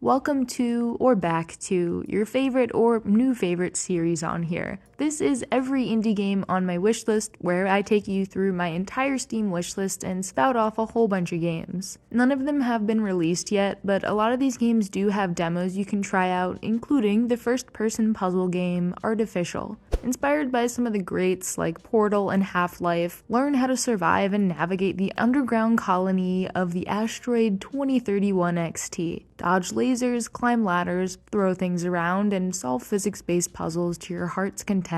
Welcome to, or back to, your favorite or new favorite series on here. This is every indie game on my wishlist, where I take you through my entire Steam wishlist and spout off a whole bunch of games. None of them have been released yet, but a lot of these games do have demos you can try out, including the first-person puzzle game, Artificial. Inspired by some of the greats like Portal and Half-Life, learn how to survive and navigate the underground colony of the asteroid 2031 XT. Dodge lasers, climb ladders, throw things around, and solve physics-based puzzles to your heart's content.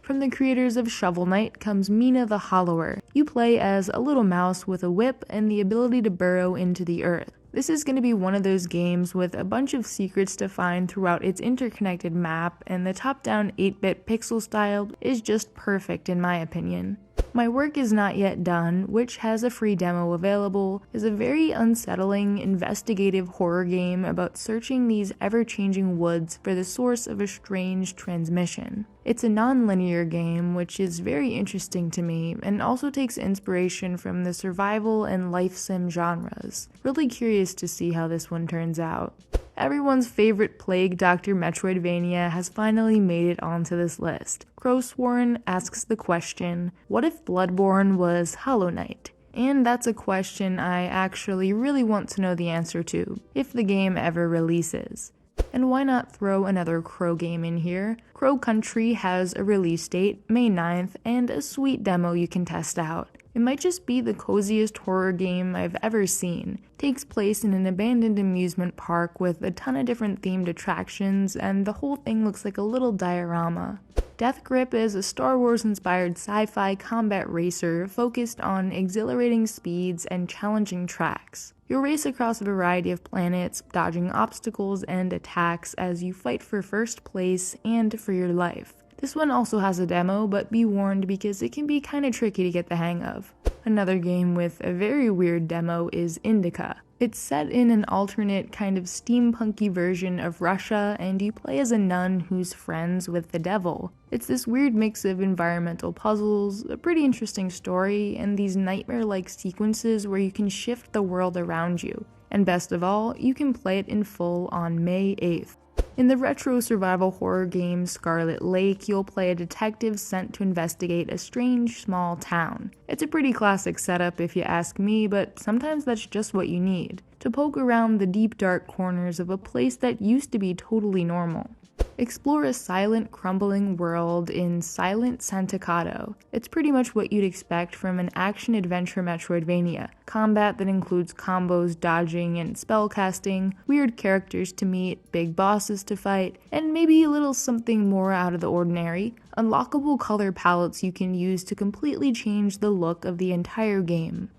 From the creators of Shovel Knight comes Mina the Hollower. You play as a little mouse with a whip and the ability to burrow into the earth. This is going to be one of those games with a bunch of secrets to find throughout its interconnected map, and the top-down 8-bit pixel style is just perfect in my opinion. My Work Is Not Yet Done, which has a free demo available, is a very unsettling, investigative horror game about searching these ever-changing woods for the source of a strange transmission. It's a non-linear game, which is very interesting to me, and also takes inspiration from the survival and life sim genres. Really curious to see how this one turns out. Everyone's favorite Plague Doctor Metroidvania has finally made it onto this list. Crowsworn asks the question, what if Bloodborne was Hollow Knight? And that's a question I actually really want to know the answer to, if the game ever releases. And why not throw another Crow game in here? Crow Country has a release date, May 9th, and a sweet demo you can test out. It might just be the coziest horror game I've ever seen. Takes place in an abandoned amusement park with a ton of different themed attractions, and the whole thing looks like a little diorama. Death Grip is a Star Wars-inspired sci-fi combat racer focused on exhilarating speeds and challenging tracks. You'll race across a variety of planets, dodging obstacles and attacks as you fight for first place and for your life. This one also has a demo, but be warned because it can be kinda tricky to get the hang of. Another game with a very weird demo is Indica. It's set in an alternate kind of steampunky version of Russia, and you play as a nun who's friends with the devil. It's this weird mix of environmental puzzles, a pretty interesting story, and these nightmare-like sequences where you can shift the world around you. And best of all, you can play it in full on May 8th. In the retro survival horror game Scarlet Lake, you'll play a detective sent to investigate a strange small town. It's a pretty classic setup if you ask me, but sometimes that's just what you need, to poke around the deep dark corners of a place that used to be totally normal. Explore a silent, crumbling world in Silent Santicato. It's pretty much what you'd expect from an action-adventure Metroidvania. Combat that includes combos, dodging, and spellcasting, weird characters to meet, big bosses to fight, and maybe a little something more out of the ordinary. Unlockable color palettes you can use to completely change the look of the entire game.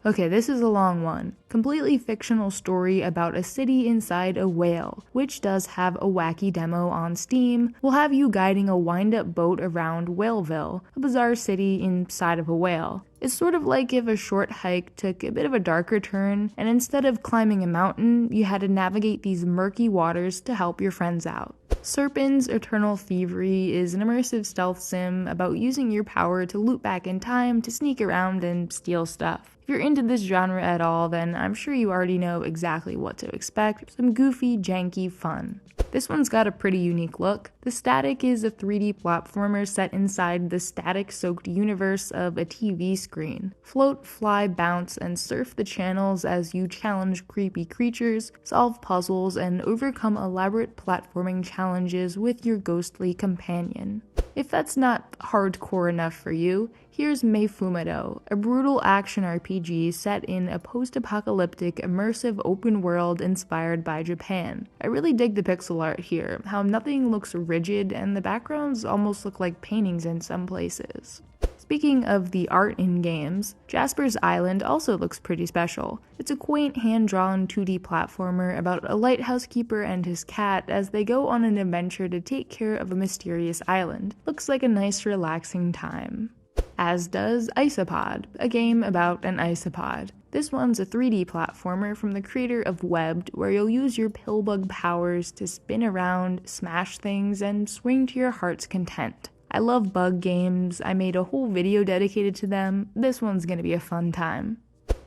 Okay, this is a long one. Completely fictional story about a city inside a whale, which does have a wacky demo on Steam. We'll have you guiding a wind-up boat around Weville, a bizarre city inside of a whale. It's sort of like if a short hike took a bit of a darker turn, and instead of climbing a mountain, you had to navigate these murky waters to help your friends out. Serpents Eternal Thievery is an immersive stealth sim about using your power to loop back in time to sneak around and steal stuff. If you're into this genre at all, then I'm sure you already know exactly what to expect, some goofy, janky fun. This one's got a pretty unique look. The Static is a 3D platformer set inside the static-soaked universe of a TV screen. Float, fly, bounce, and surf the channels as you challenge creepy creatures, solve puzzles, and overcome elaborate platforming challenges with your ghostly companion. If that's not hardcore enough for you, here's Meum, a brutal action RPG set in a post-apocalyptic, immersive open world inspired by Japan. I really dig the pixel art here, how nothing looks rigid and the backgrounds almost look like paintings in some places. Speaking of the art in games, Jaspers Island also looks pretty special. It's a quaint hand-drawn 2D platformer about a lighthouse keeper and his cat as they go on an adventure to take care of a mysterious island. Looks like a nice relaxing time. As does Isopod, a game about an isopod. This one's a 3D platformer from the creator of Webbed, where you'll use your pillbug powers to spin around, smash things, and swing to your heart's content. I love bug games, I made a whole video dedicated to them. This one's gonna be a fun time.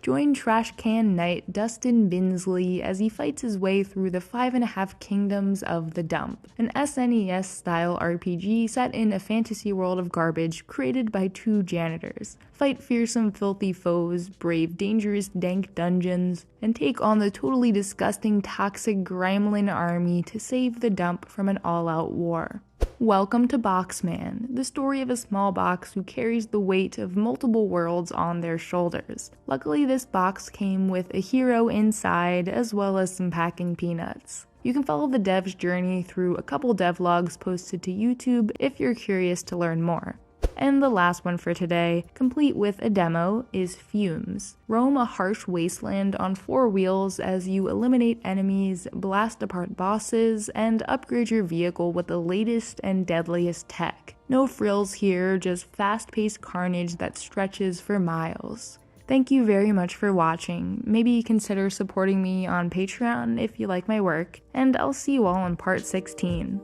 Join Trash Can Knight Dustin Binsley as he fights his way through the 5.5 Kingdoms of the Dump, an SNES-style RPG set in a fantasy world of garbage created by 2 janitors. Fight fearsome, filthy foes, brave dangerous, dank dungeons, and take on the totally disgusting, toxic Gremlin army to save the dump from an all-out war. Welcome to Boxman, the story of a small box who carries the weight of multiple worlds on their shoulders. Luckily, this box came with a hero inside, as well as some packing peanuts. You can follow the dev's journey through a couple devlogs posted to YouTube if you're curious to learn more. And the last one for today, complete with a demo, is Fumes. Roam a harsh wasteland on 4 wheels as you eliminate enemies, blast apart bosses, and upgrade your vehicle with the latest and deadliest tech. No frills here, just fast-paced carnage that stretches for miles. Thank you very much for watching. Maybe consider supporting me on Patreon if you like my work, and I'll see you all in part 16.